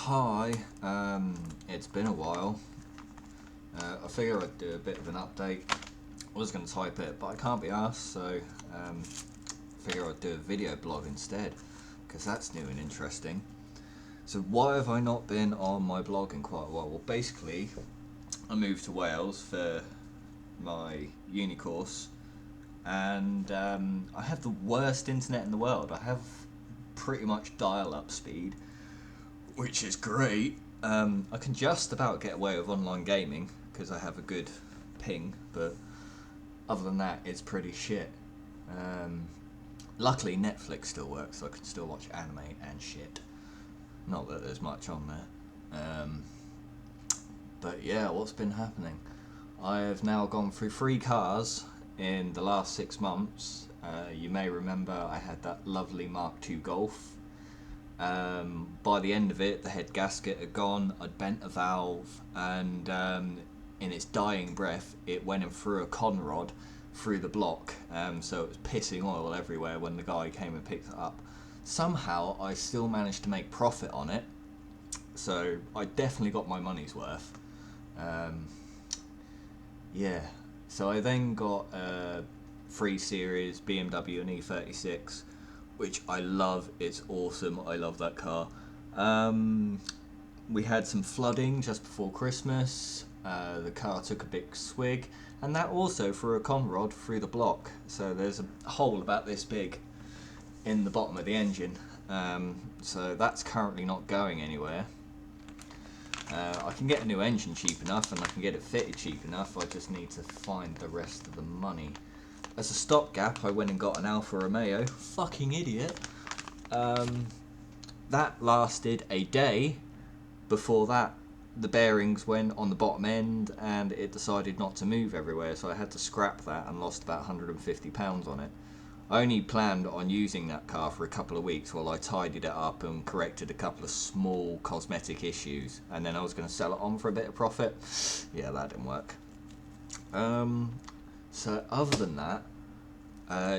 Hi, it's been a while. I figure I'd do a bit of an update. I was going to type it, but I can't be asked, so figure I'd do a video blog instead, because that's new and interesting. So why have I not been on my blog in quite a while? Well, basically, I moved to Wales for my uni course, and I have the worst internet in the world. I have pretty much dial-up speed, which is great. I can just about get away with online gaming because I have a good ping, but other than that, it's pretty shit. Luckily, Netflix still works, so I can still watch anime and shit. Not that there's much on there. But yeah, what's been happening? I have now gone through 3 cars in the last 6 months. You may remember I had that lovely Mark II Golf. By the end of it, the head gasket had gone, I'd bent a valve, and in its dying breath, it went and threw a con rod through the block, so it was pissing oil everywhere when the guy came and picked it up. Somehow, I still managed to make profit on it, so I definitely got my money's worth. Yeah, so I then got a 3 Series BMW and E36, which I love. It's awesome. I love that car. We had some flooding just before Christmas. The car took a big swig, and that also threw a con rod through the block. So there's a hole about this big in the bottom of the engine. So that's currently not going anywhere. I can get a new engine cheap enough, and I can get it fitted cheap enough. I just need to find the rest of the money. As a stopgap, I went and got an Alfa Romeo. Fucking idiot. That lasted a day. Before that, the bearings went on the bottom end and it decided not to move everywhere, so I had to scrap that and lost about £150 on it. I only planned on using that car for a couple of weeks while I tidied it up and corrected a couple of small cosmetic issues, and then I was going to sell it on for a bit of profit. Yeah, that didn't work. So other than that,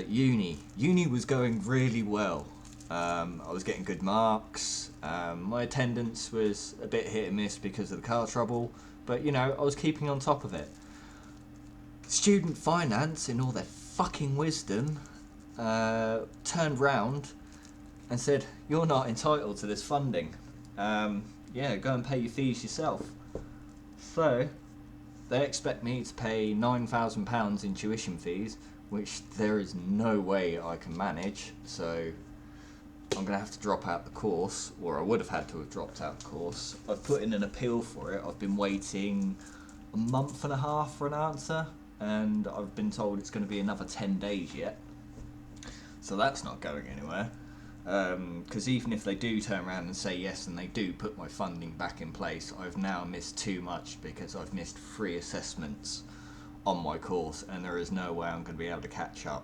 uni was going really well. I was getting good marks. My attendance was a bit hit and miss because of the car trouble, but you know, I was keeping on top of it. Student finance, in all their fucking wisdom, turned round and said, "You're not entitled to this funding. Yeah, go and pay your fees yourself." So they expect me to pay £9,000 in tuition fees, which there is no way I can manage, so I'm going to have to drop out the course, or I would have had to have dropped out the course. I've put in an appeal for it. I've been waiting a month and a half for an answer, and I've been told it's going to be another 10 days yet. So that's not going anywhere. Because even if they do turn around and say yes and they do put my funding back in place, I've now missed too much because I've missed 3 assessments on my course and there is no way I'm going to be able to catch up.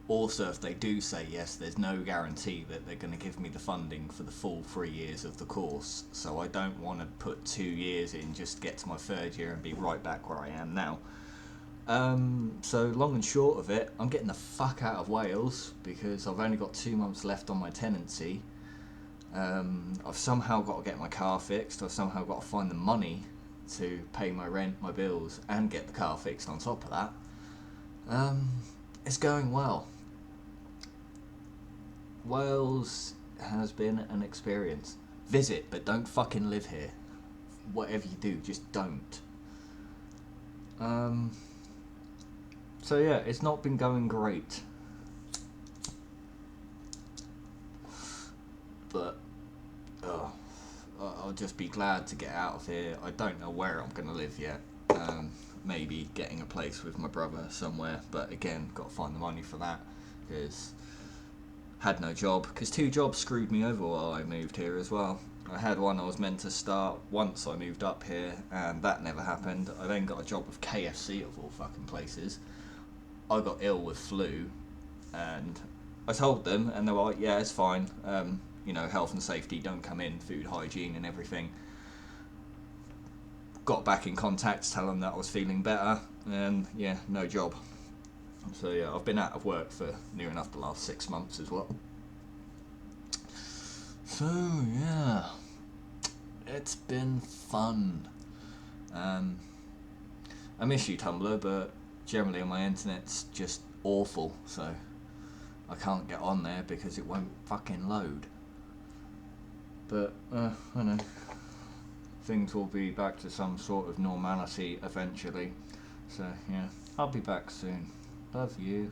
Also, if they do say yes, there's no guarantee that they're going to give me the funding for the full 3 years of the course, so I don't want to put 2 years in just to get to my 3rd year and be right back where I am now. So long and short of it, I'm getting the fuck out of Wales because I've only got 2 months left on my tenancy. I've somehow got to get my car fixed. I've somehow got to find the money to pay my rent, my bills, and get the car fixed on top of that. It's going well. Wales has been an experience. Visit, but don't fucking live here. Whatever you do, just don't. So yeah, it's not been going great. But I'll just be glad to get out of here. I don't know where I'm going to live yet. Maybe getting a place with my brother somewhere, but again, got to find the money for that because had no job, because 2 jobs screwed me over while I moved here as well. I had one I was meant to start once I moved up here, and that never happened. I then got a job with KFC of all fucking places. I got ill with flu, and I told them, and they were like, "Yeah, it's fine. You know, health and safety don't come in, food hygiene and everything." Got back in contact to tell them that I was feeling better, and yeah, no job. So yeah, I've been out of work for near enough the last 6 months as well. So yeah, it's been fun. I miss you, Tumblr, but generally my internet's just awful, so I can't get on there because it won't fucking load. But, I know. Things will be back to some sort of normality eventually. So, yeah, I'll be back soon. Love you.